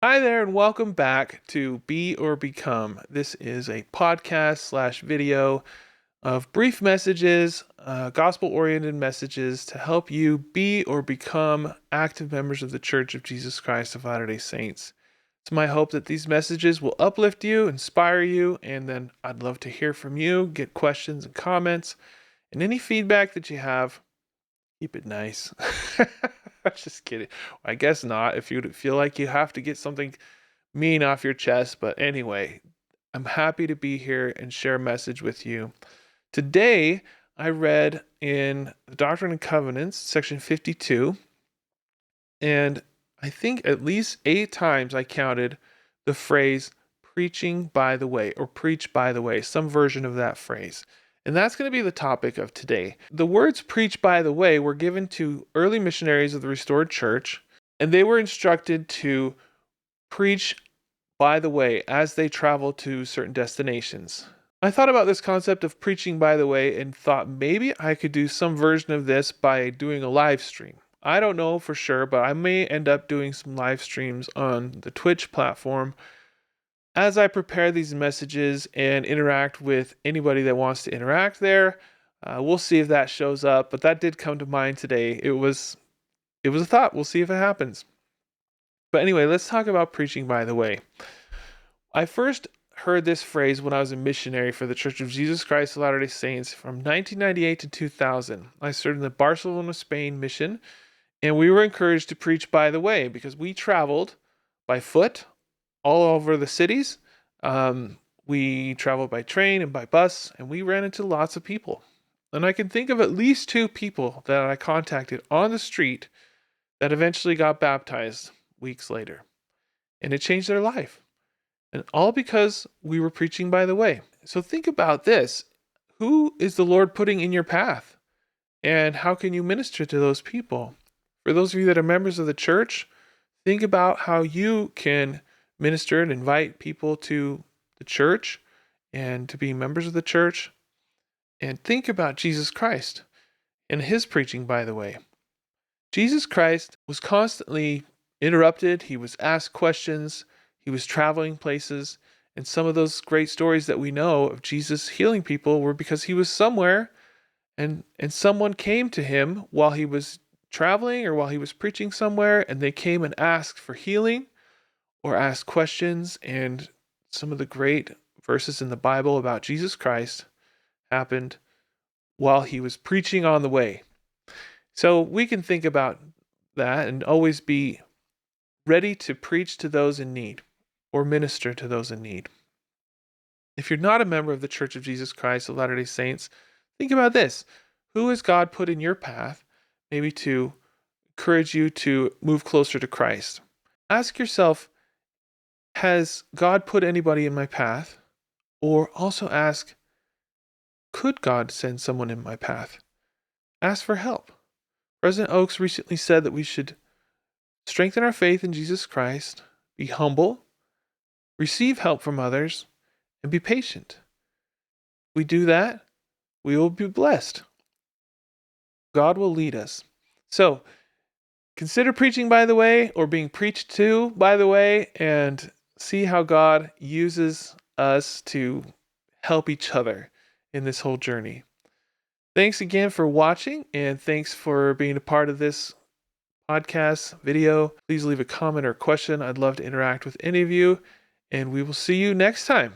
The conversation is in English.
Hi there, and welcome back to Be or Become. This is a podcast / video of brief messages, gospel-oriented messages to help you be or become active members of the Church of Jesus Christ of Latter-day Saints. It's my hope that these messages will uplift you, inspire you, and then I'd love to hear from you, get questions and comments, and any feedback that you have. Keep it nice. Just kidding. I guess not, if you feel like you have to get something mean off your chest. But anyway, I'm happy to be here and share a message with you. Today, I read in the Doctrine and Covenants Section 52, and I think at least 8 times I counted the phrase preaching by the way, or preach by the way, some version of that phrase. And that's going to be the topic of today. The words preach by the way were given to early missionaries of the restored church, and they were instructed to preach by the way as they traveled to certain destinations. I thought about this concept of preaching by the way and thought maybe I could do some version of this by doing a live stream. I don't know for sure, but I may end up doing some live streams on the Twitch platform as I prepare these messages and interact with anybody that wants to interact there. We'll see if that shows up, but that did come to mind today. It was a thought. We'll see if it happens. But anyway, let's talk about preaching by the way. I first heard this phrase when I was a missionary for the Church of Jesus Christ of Latter-day Saints from 1998 to 2000. I served in the Barcelona, Spain mission, and we were encouraged to preach by the way because we traveled by foot all over the cities. We traveled by train and by bus, and we ran into lots of people. And I can think of at least 2 people that I contacted on the street that eventually got baptized weeks later. And it changed their life. And all because we were preaching by the way. So think about this. Who is the Lord putting in your path? And how can you minister to those people? For those of you that are members of the church, think about how you can minister and invite people to the church and to be members of the church. And think about Jesus Christ and his preaching by the way. Jesus Christ was constantly interrupted. He was asked questions. He was traveling places. And some of those great stories that we know of Jesus healing people were because he was somewhere and someone came to him while he was traveling or while he was preaching somewhere, and they came and asked for healing or asked questions. And some of the great verses in the Bible about Jesus Christ happened while he was preaching on the way. So we can think about that and always be ready to preach to those in need or minister to those in need. If you're not a member of the Church of Jesus Christ of Latter-day Saints, think about this. Who has God put in your path, maybe to encourage you to move closer to Christ? Ask yourself, has God put anybody in my path? Or also ask, could God send someone in my path? Ask for help. President Oaks recently said that we should strengthen our faith in Jesus Christ, be humble, receive help from others, and be patient. If we do that, we will be blessed. God will lead us. So, consider preaching by the way, or being preached to by the way, and see how God uses us to help each other in this whole journey. Thanks again for watching, and thanks for being a part of this podcast video. Please leave a comment or question. I'd love to interact with any of you, and we will see you next time.